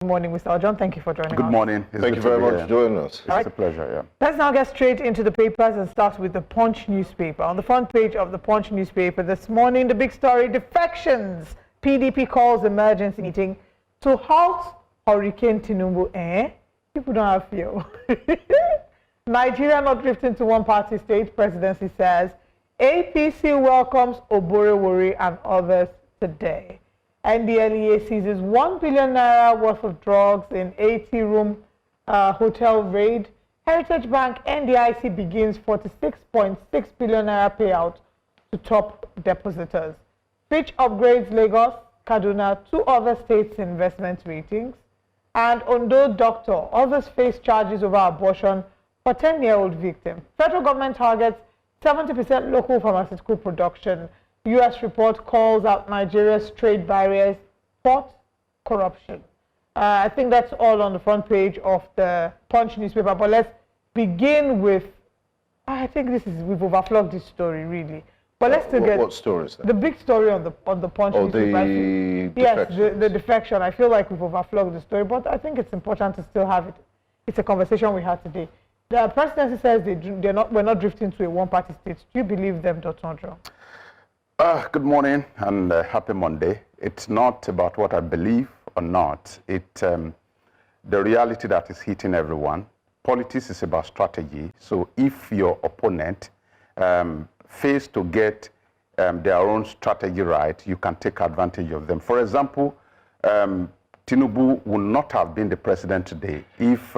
Good morning, Mr. Ojon. Thank you for joining us. Good morning. Thank you very much for joining us. It's a pleasure, yeah. Let's now get straight into the papers and start with the Punch newspaper. On the front page of the Punch newspaper this morning, the big story, defections. PDP calls emergency meeting to halt Hurricane Tinubu. People don't have fuel. Nigeria not drifting to one-party state, presidency says. APC welcomes Oborewori and others today. NDLEA seizes 1 billion naira worth of drugs in 80-room hotel raid. Heritage Bank NDIC begins 46.6 billion naira payout to top depositors. Fitch upgrades Lagos, Kaduna, 2 other states' investment ratings. And Ondo doctor, others face charges over abortion for 10-year-old victim. Federal government targets 70% local pharmaceutical production. U.S. report calls out Nigeria's trade barriers, port corruption. I think that's all on the front page of the Punch newspaper. But let's begin with, I think we've overflogged this story really. But let's still get what story is that? The big story on the Punch newspaper. Yes, the defection. I feel like we've overflogged the story, but I think it's important to still have it. It's a conversation we had today. The presidency says we're not drifting to a one-party state. Do you believe them, Dotun Ojon? Good morning and happy Monday. It's not about what I believe or not. It's the reality that is hitting everyone. Politics is about strategy. So if your opponent fails to get their own strategy right, you can take advantage of them. For example, Tinubu would not have been the president today if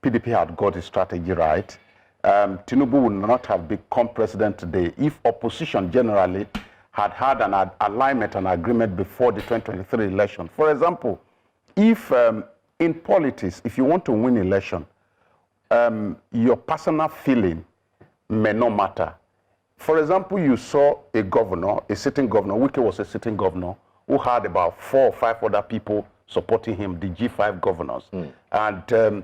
PDP had got his strategy right. Tinubu would not have become president today if opposition generally had an alignment and agreement before the 2023 election. For example, if in politics, if you want to win election, your personal feeling may not matter. For example, you saw a governor, a sitting governor, Wike was a sitting governor, who had about 4 or 5 other people supporting him, the G5 governors. And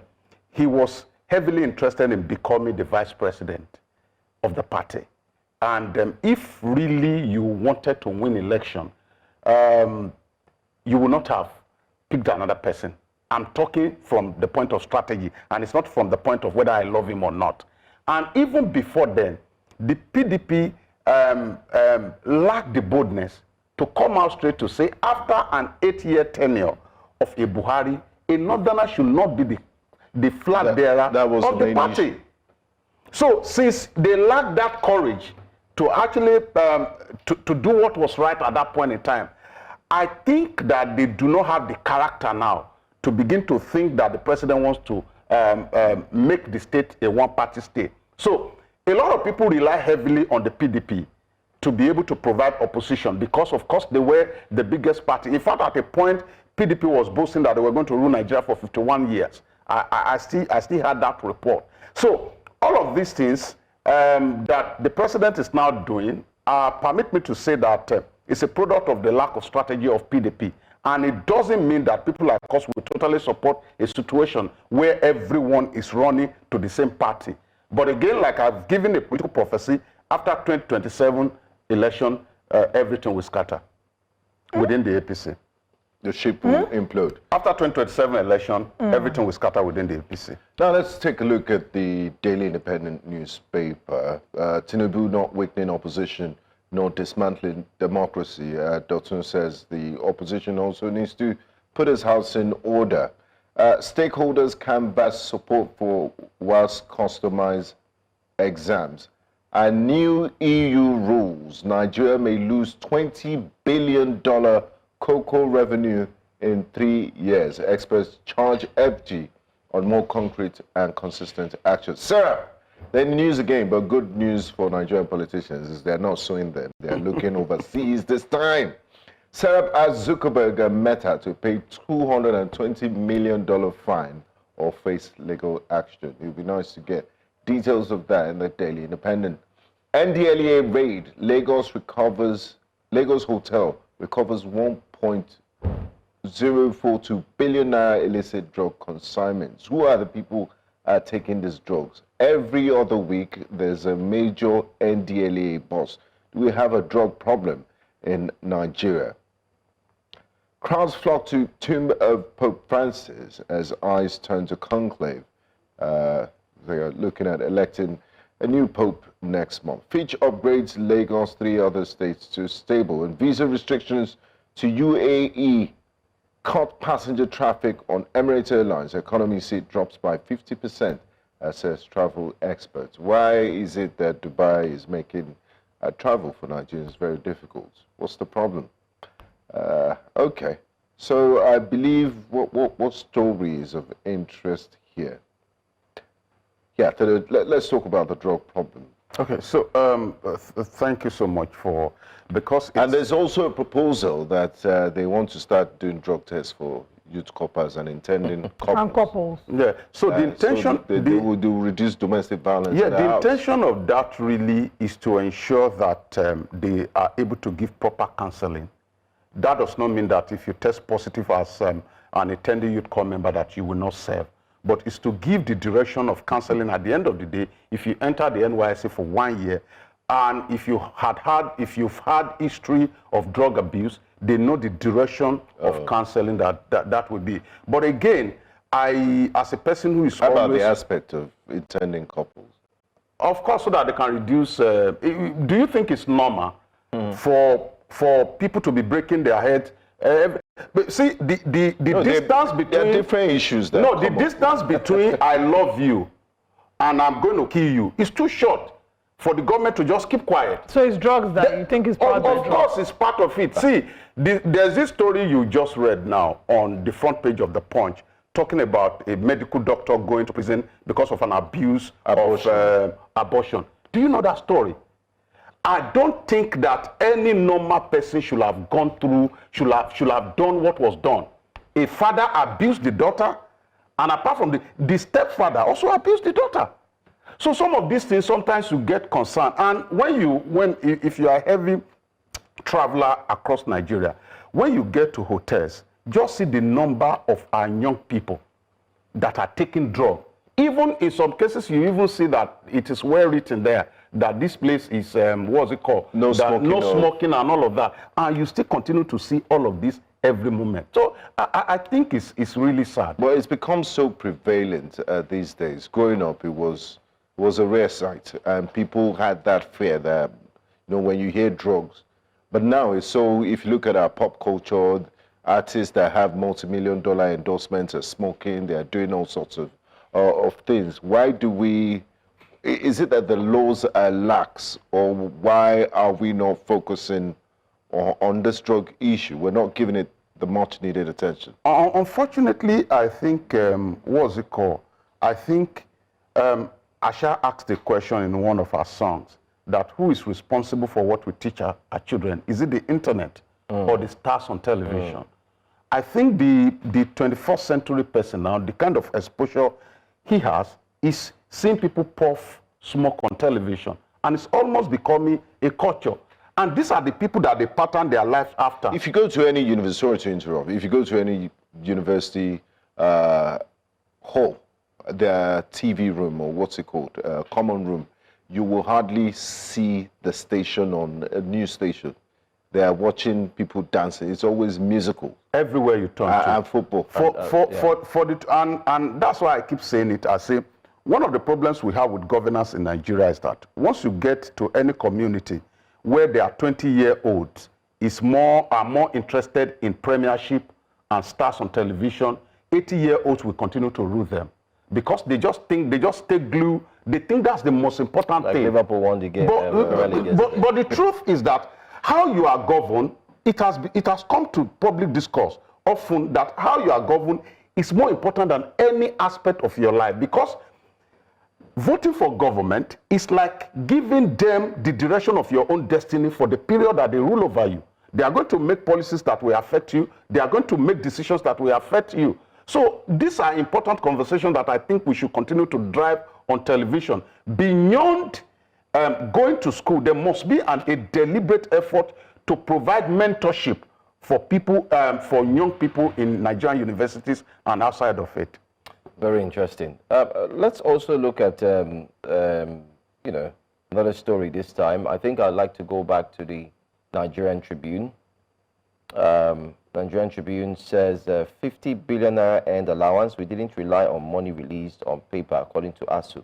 he was heavily interested in becoming the vice president of the party. And if really you wanted to win election, you would not have picked another person. I'm talking from the point of strategy, and it's not from the point of whether I love him or not. And even before then, the PDP lacked the boldness to come out straight to say, after an 8-year tenure of a Buhari, a northerner should not be the flag bearer of the party. Issue. So since they lacked that courage to actually to do what was right at that point in time, I think that they do not have the character now to begin to think that the president wants to make the state a one-party state. So a lot of people rely heavily on the PDP to be able to provide opposition because, of course, they were the biggest party. In fact, at a point, PDP was boasting that they were going to rule Nigeria for 51 years. I still had that report. So all of these things that the president is now doing permit me to say that it's a product of the lack of strategy of PDP. And it doesn't mean that people like us will totally support a situation where everyone is running to the same party. But again, like I've given a political prophecy, after 2027 election, everything will scatter within the APC. The ship will implode. After 2027 election, everything will scatter within the APC. Now let's take a look at the Daily Independent newspaper. Tinubu not weakening opposition, nor dismantling democracy. Dotun says the opposition also needs to put his house in order. Stakeholders can best support for whilst customized exams. And new EU rules, Nigeria may lose $20 billion cocoa revenue in 3 years. Experts charge FG on more concrete and consistent action. Sir, they're in the news again, but good news for Nigerian politicians is they're not suing them. They're looking overseas this time. Serap asked Zuckerberg and Meta to pay $220 million fine or face legal action. It would be nice to get details of that in the Daily Independent. NDLEA raid, Lagos hotel recovers 1.042 billion naira illicit drug consignments. Who are the people taking these drugs? Every other week, there's a major NDLEA boss. Do we have a drug problem in Nigeria? Crowds flock to tomb of Pope Francis as eyes turn to conclave. They are looking at electing a new pope next month. Fitch upgrades Lagos, 3 other states to stable, and visa restrictions to UAE cut passenger traffic on Emirates Airlines. Economy seat drops by 50%, says travel experts. Why is it that Dubai is making travel for Nigerians very difficult? What's the problem? Okay, so I believe what story is of interest here? Yeah, let's talk about the drug problem. Okay, so thank you so much for, and there's also a proposal that they want to start doing drug tests for youth couples and intending couples. And couples. Yeah, so the intention... So they will reduce domestic violence. Yeah, the intention of that really is to ensure that they are able to give proper counseling. That does not mean that if you test positive as an intended youth corps member that you will not serve, but it's to give the direction of counseling at the end of the day. If you enter the NYSC for 1 year, and if you've had history of drug abuse, they know the direction of counseling that would be. But again, as a person who is How about the aspect of intending couples? Of course, so that they can reduce. Do you think it's normal for people to be breaking their heads? But see, the distance between... There are different issues there. No, the distance between I love you and I'm going to kill you is too short for the government to just keep quiet. So it's drugs that you think is part of it? Of course, it's part of it. See, there's this story you just read now on the front page of The Punch, talking about a medical doctor going to prison because of an abuse of abortion. Do you know that story? I don't think that any normal person should have gone through, should have done what was done. A father abused the daughter, and apart from the stepfather also abused the daughter. So some of these things, sometimes you get concerned. And if you are a heavy traveler across Nigeria, when you get to hotels, just see the number of our young people that are taking drugs. Even in some cases, you even see that it is well written there that this place is, what's it called? No smoking and all of that. And you still continue to see all of this every moment. So I think it's really sad. Well, it's become so prevalent these days. Growing up, it was a rare sight. And people had that fear that, when you hear drugs. But now it's so, if you look at our pop culture, artists that have multi-million-dollar endorsements are smoking, they are doing all sorts of things. Why do we... Is it that the laws are lax, or why are we not focusing on this drug issue? We're not giving it the much needed attention. Unfortunately, I think, what's it called? I think Asha asked a question in one of our songs, that who is responsible for what we teach our children? Is it the internet or the stars on television? I think the 21st century person now, the kind of exposure he has is seeing people puff smoke on television, and it's almost becoming a culture. And these are the people that they pattern their lives after. If you go to any university, sorry to interrupt, if you go to any university hall, their TV room, or what's it called, common room, you will hardly see the station on a news station. They are watching people dancing. It's always musical. Everywhere you turn to. And football. And that's why I keep saying it. I say, one of the problems we have with governance in Nigeria is that once you get to any community where there are 20-year-olds are more interested in premiership and stars on television, 80-year-olds will continue to rule them. Because they just stay glued. They think that's the most important thing. Liverpool won the game. But the truth is that how you are governed, it has come to public discourse often that how you are governed is more important than any aspect of your life, because voting for government is like giving them the direction of your own destiny for the period that they rule over you. They are going to make policies that will affect you. They are going to make decisions that will affect you. So these are important conversations that I think we should continue to drive on television. Beyond going to school, there must be a deliberate effort to provide mentorship for people, for young people in Nigerian universities and outside of it. Very interesting. Let's also look at, another story this time. I think I'd like to go back to the Nigerian Tribune. Nigerian Tribune says 50 billion naira earned allowance. We didn't rely on money released on paper, according to ASU.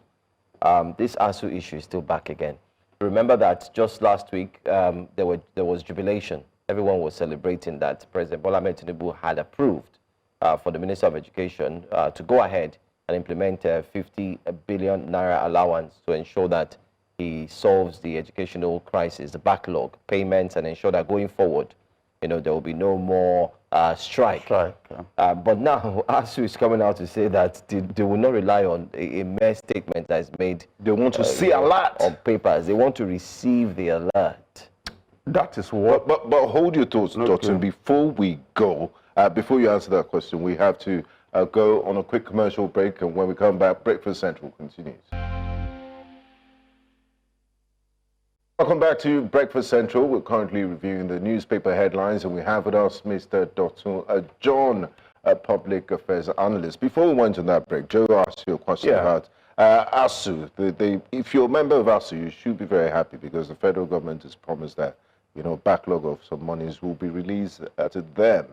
This ASU issue is still back again. Remember that just last week there was jubilation. Everyone was celebrating that President Bola Tinubu had approved for the Minister of Education to go ahead and implement a 50 billion naira allowance to ensure that he solves the educational crisis, the backlog payments, and ensure that going forward, there will be no more strike. But now ASU is coming out to say that they will not rely on a mere statement that is made. They want to see alert on papers. They want to receive the alert. That is what. But hold your thoughts, Dotun. Before we go, before you answer that question, we have to go on a quick commercial break, and when we come back, Breakfast Central continues. Welcome back to Breakfast Central. We're currently reviewing the newspaper headlines, and we have with us Mr. Dotun Ojon, a public affairs analyst. Before we went on that break, Joe asked you a question about ASU. If you're a member of ASU, you should be very happy because the federal government has promised that, backlog of some monies will be released to them.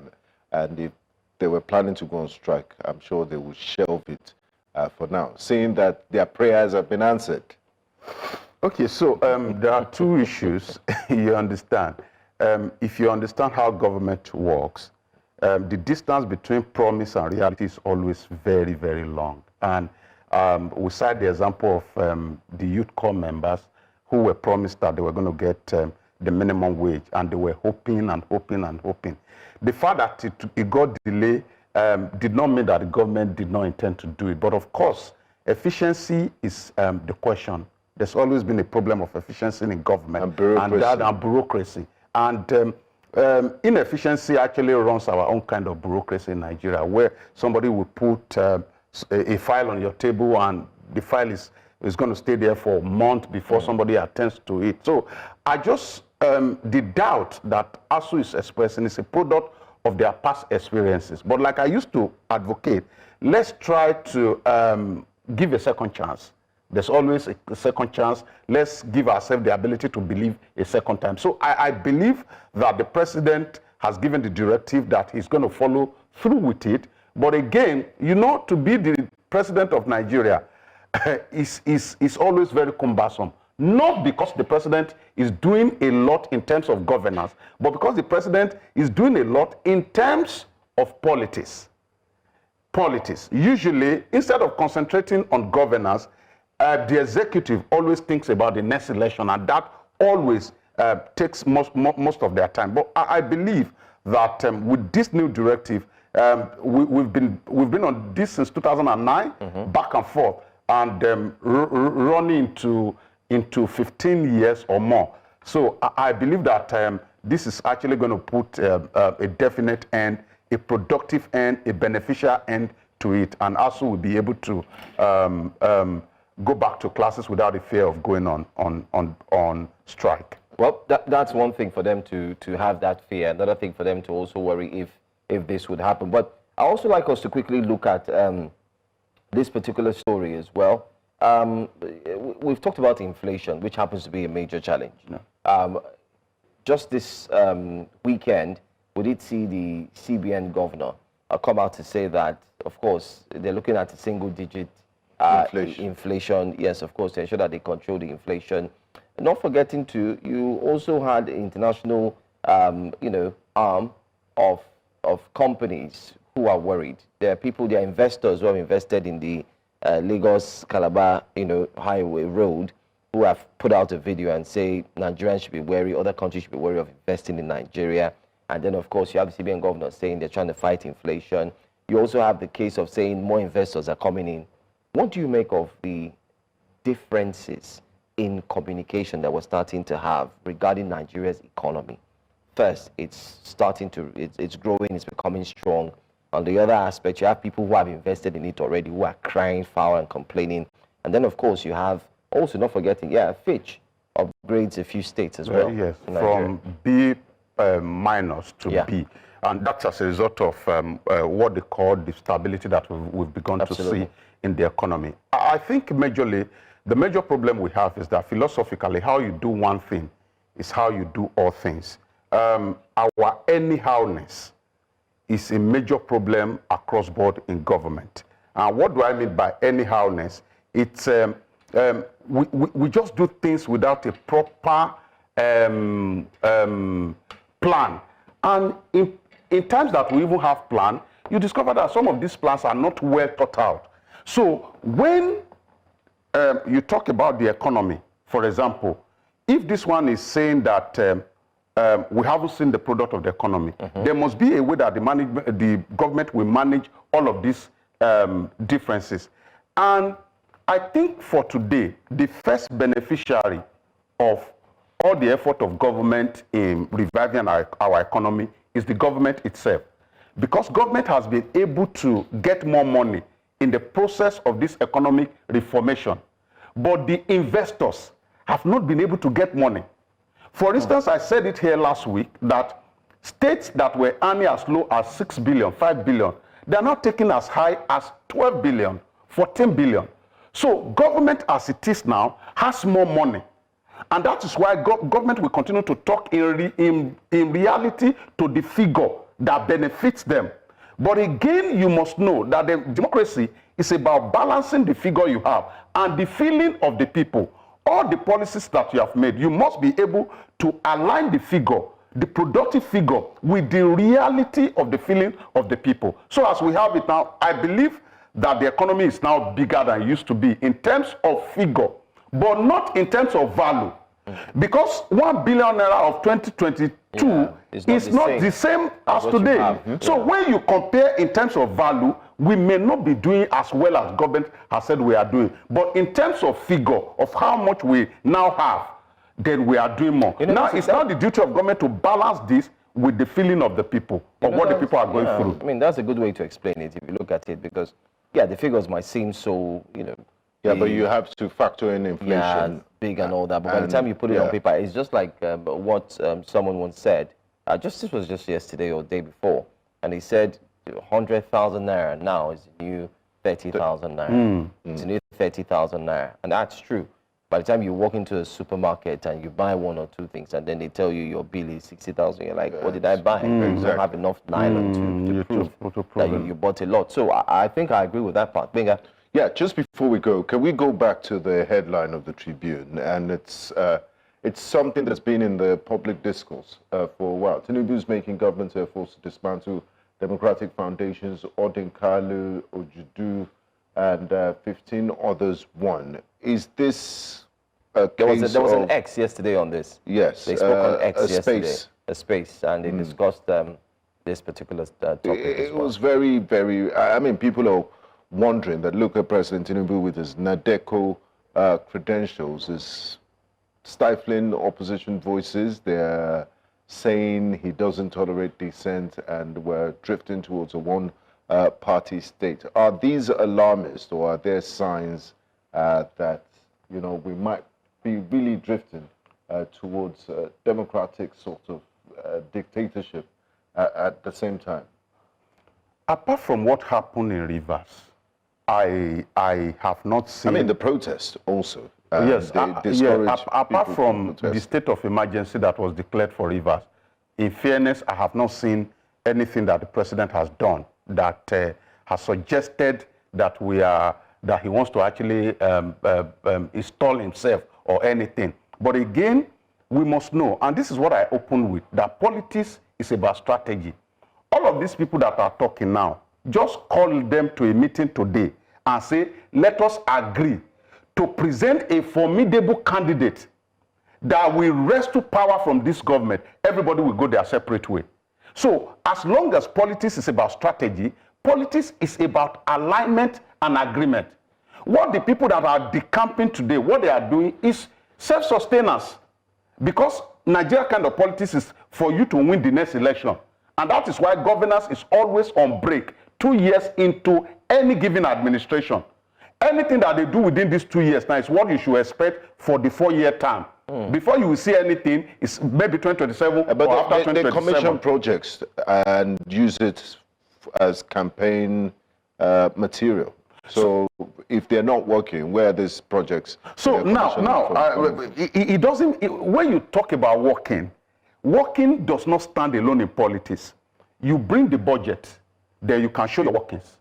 And if they were planning to go on strike, I'm sure they will shelve it for now, saying that their prayers have been answered. Okay, so there are two issues, you understand. If you understand how government works, the distance between promise and reality is always very, very long. And we cite the example of the youth corps members who were promised that they were going to get the minimum wage, and they were hoping and hoping and hoping. The fact that it got delayed did not mean that the government did not intend to do it. But of course, efficiency is the question. There's always been a problem of efficiency in government and bureaucracy. And inefficiency actually runs our own kind of bureaucracy in Nigeria, where somebody will put a file on your table and the file is going to stay there for a month before somebody attends to it. So I just, the doubt that ASU is expressing is a product of their past experiences. But like I used to advocate, let's try to give a second chance. There's always a second chance. Let's give ourselves the ability to believe a second time. So I believe that the president has given the directive that he's going to follow through with it. But again, to be the president of Nigeria is always very cumbersome. Not because the president is doing a lot in terms of governance, but because the president is doing a lot in terms of politics. Usually, instead of concentrating on governance, the executive always thinks about the next election, and that always takes most of their time. But I believe that with this new directive, we've been on this since 2009, back and forth, and running into 15 years or more. So I believe that this is actually going to put a definite end, a productive end, a beneficial end to it, and also will be able to go back to classes without a fear of going on strike. Well, that's one thing for them to have that fear. Another thing for them to also worry if this would happen. But I also like us to quickly look at this particular story as well. We've talked about inflation, which happens to be a major challenge. Just this weekend, we did see the CBN governor come out to say that, of course, they're looking at a single-digit inflation. Yes, of course, to ensure that they control the inflation. Not forgetting you also had the international, arm of companies who are worried. There are people, there are investors who have invested in the Lagos-Calabar, highway road, who have put out a video and say Nigerians should be wary, other countries should be wary of investing in Nigeria. And then, of course, you have the CBN governor saying they're trying to fight inflation. You also have the case of saying more investors are coming in. What do you make of the differences in communication that we're starting to have regarding Nigeria's economy? First, it's growing, it's becoming strong. On the other aspect, you have people who have invested in it already, who are crying foul and complaining. And then, of course, you have also, not forgetting, Fitch upgrades a few states as well. Yes, from B- minus to B. And that's as a result of what they call the stability that we've begun to see in the economy. I think majorly, the major problem we have is that philosophically, how you do one thing is how you do all things. our anyhowness is a major problem across board in government. And what do I mean by anyhowness? It's we just do things without a proper plan. And in times that we even have plan, you discover that some of these plans are not well thought out. So when you talk about the economy, for example, if this one is saying that we haven't seen the product of the economy, there must be a way that the government will manage all of these differences. And I think for today, the first beneficiary of all the effort of government in reviving our economy is the government itself. Because government has been able to get more money in the process of this economic reformation. But the investors have not been able to get money. For instance, I said it here last week that states that were earning as low as 6 billion, 5 billion, they are now taking as high as 12 billion, 14 billion. So government as it is now has more money. And that is why government will continue to talk in reality to the figure that benefits them. But again, you must know that the democracy is about balancing the figure you have and the feeling of the people. All the policies that you have made, you must be able to align the figure, the productive figure, with the reality of the feeling of the people. So as we have it now, I believe that the economy is now bigger than it used to be in terms of figure, but not in terms of value. Because 1 billion naira of 2022 is not the same as today. So when you compare in terms of value, we may not be doing as well as government has said we are doing. But in terms of figure, of how much we now have, then we are doing more. Now, it's not the duty of government to balance this with the feeling of the people, or what the people are going through. I mean, that's a good way to explain it if you look at it, because, yeah, the figures might seem so, yeah, but you have to factor in inflation. Big and all that. But by the time you put it on paper, it's just like what someone once said. This was just yesterday or the day before. And he said 100,000 naira now is the new 30,000 naira. It's a new 30,000 naira. And that's true. By the time you walk into a supermarket and you buy one or two things, and then they tell you your bill is 60,000, you're like, what did I buy? You don't have enough nylon to prove that you bought a lot. So I think I agree with that part. Yeah, just before we go, can we go back to the headline of the Tribune? And it's something that's been in the public discourse for a while. Tinubu's making government efforts to dismantle democratic foundations. Odin Kalu, Ojudu, and 15 others won. Is this a case there was an X yesterday on this. Yes. They spoke on X yesterday. A space, and they discussed this particular topic It was very, very, I mean, people are wondering that, look at President Tinubu with his NADECO credentials is stifling opposition voices. They're saying he doesn't tolerate dissent and we're drifting towards a one-party state. Are these alarmist, or are there signs that, we might be really drifting towards a democratic sort of dictatorship at the same time? Apart from what happened in Rivers, I have not seen... I mean, the protest also. Yes, apart from the state of emergency that was declared for Rivers, in fairness, I have not seen anything that the president has done that has suggested that that he wants to actually install himself or anything. But again, we must know, and this is what I opened with, that politics is about strategy. All of these people that are talking now, just call them to a meeting today and say, let us agree to present a formidable candidate that will wrestle power from this government. Everybody will go their separate way. So as long as politics is about strategy, politics is about alignment and agreement. What the people that are decamping today, what they are doing is self-sustenance. Because Nigeria kind of politics is for you to win the next election. And that is why governance is always on break 2 years into any given administration. Anything that they do within these 2 years now is what you should expect for the 4-year term. Before you will see anything, it's maybe 2027 or after 2027. They commission projects and use it as campaign material. So if they're not working, where are these projects? So now, it doesn't. When you talk about working, working does not stand alone in politics. You bring the budget, then you can show your workings.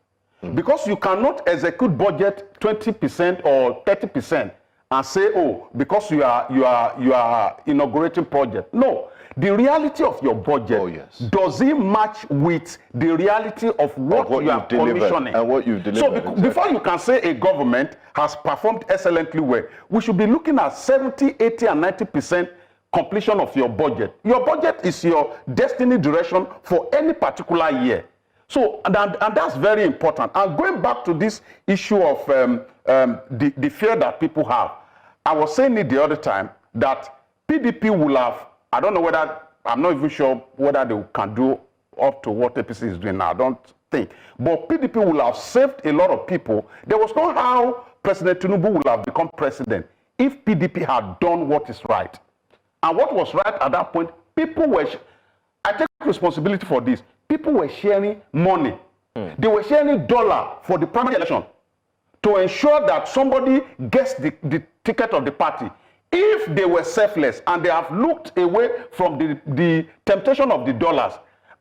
Because you cannot execute budget 20% or 30% and say, oh, because you are inaugurating project. No, the reality of your budget, does it match with the reality of what you are commissioning? And what you've delivered. So before you can say a government has performed excellently well, we should be looking at 70, 80, and 90% completion of your budget. Your budget is your destiny direction for any particular year. So, and that's very important. And going back to this issue of the fear that people have, I was saying it the other time that PDP will have, I don't know whether, I'm not even sure whether they can do up to what APC is doing now, I don't think. But PDP will have saved a lot of people. There was not how President Tinubu would have become president if PDP had done what is right. And what was right at that point, people were, I take responsibility for this, people were sharing money. They were sharing dollar for the primary election to ensure that somebody gets the ticket of the party. If they were selfless and they have looked away from the temptation of the dollars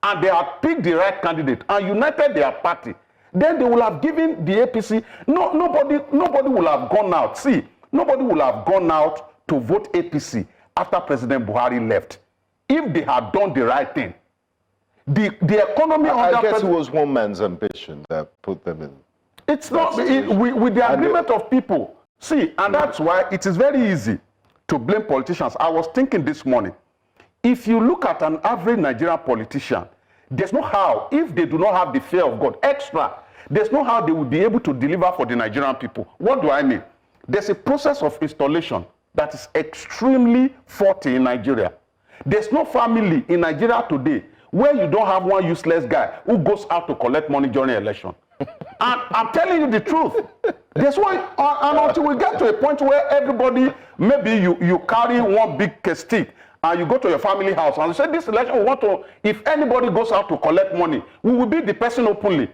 and they have picked the right candidate and united their party, then they will have given the APC, nobody will have gone out. See, nobody will have gone out to vote APC after President Buhari left if they had done the right thing. The economy I guess it was one man's ambition that put them in. It's not with the agreement of people. See, and that's why it is very easy to blame politicians. I was thinking this morning, if you look at an average Nigerian politician, there's no how, if they do not have the fear of God extra, there's no how they will be able to deliver for the Nigerian people. What do I mean? There's a process of installation that is extremely faulty in Nigeria. There's no family in Nigeria today where you don't have one useless guy who goes out to collect money during election. And I'm telling you the truth. There's one, and until we get to a point where everybody, maybe you carry one big stick and you go to your family house and you say, this election, we want to, if anybody goes out to collect money, we will be the person openly.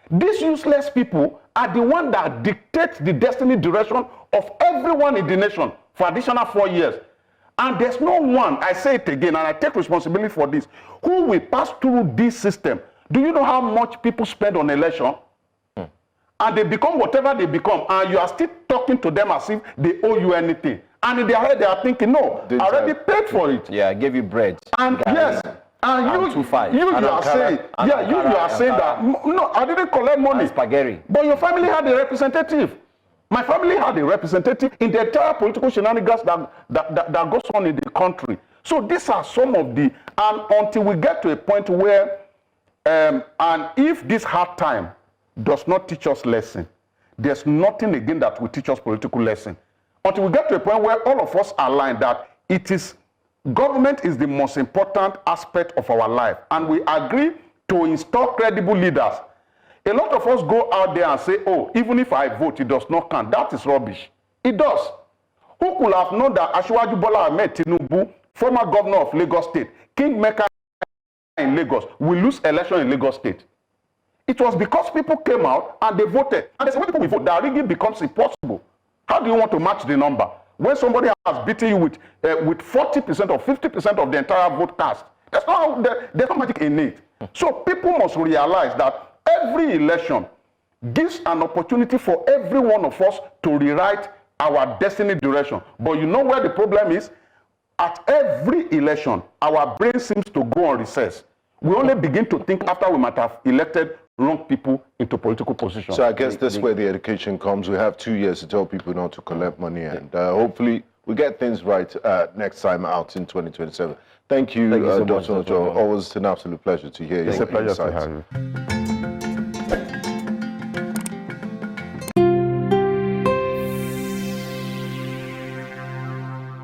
These useless people are the ones that dictate the destiny direction of everyone in the nation for additional 4 years. And there's no one, I say it again, and I take responsibility for this, who will pass through this system. Do you know how much people spend on election? And they become whatever they become, and you are still talking to them as if they owe you anything. And in their head, they are thinking, no, I already paid for it. Yeah, I gave you bread. And yes, and you are saying, you are saying that, no, I didn't collect money. Spaghetti. But your family had a representative. My family had a representative in the entire political shenanigans that goes on in the country. So these are some of the, and until we get to a point where, and if this hard time does not teach us lesson, there's nothing again that will teach us political lesson. Until we get to a point where all of us align that it is, government is the most important aspect of our life, and we agree to install credible leaders. A lot of us go out there and say, oh, even if I vote, it does not count. That is rubbish. It does. Who could have known that Asiwaju Bola Tinubu, former governor of Lagos State, Kingmaker in Lagos, will lose election in Lagos State? It was because people came out and they voted. And there's when people will vote, that rigging becomes impossible. How do you want to match the number? When somebody has beaten you with 40% or 50% of the entire vote cast, there's no magic in it. So people must realize that every election gives an opportunity for every one of us to rewrite our destiny direction. But you know where the problem is? At every election, our brain seems to go on recess. We only begin to think after we might have elected wrong people into political positions. So I guess that's where the education comes. We have 2 years to tell people not to collect money, and hopefully we get things right next time out in 2027. Thank you, Dotun Ojon. Always an absolute pleasure to hear you. It's a pleasure to have you.